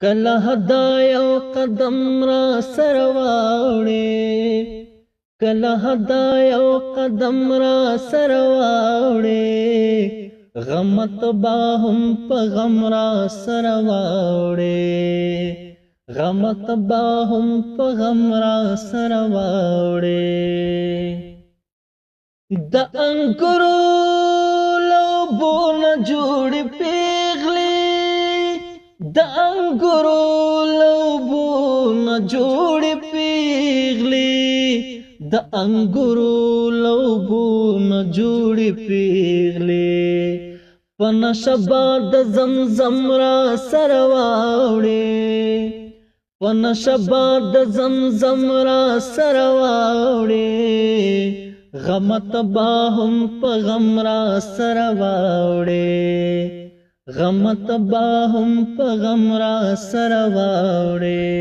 کله هدايا او قدم را سرواوړي کله هدايا او قدم را سرواوړي غمت باهم په غم را سرواوړي غمت باهم په غم را سرواوړي د انګورو لوبو نه جوړ پیغلي د انګورو لوبو نه جوړ پیغلي د انګورو لوبو نه جوړ پیغلي پن شبا د زمزم را سرواوړي پن شبا د زمزم را سرواوړي غمت باهم په غم را سرواوړي غمت باهم په غم را سرواوړي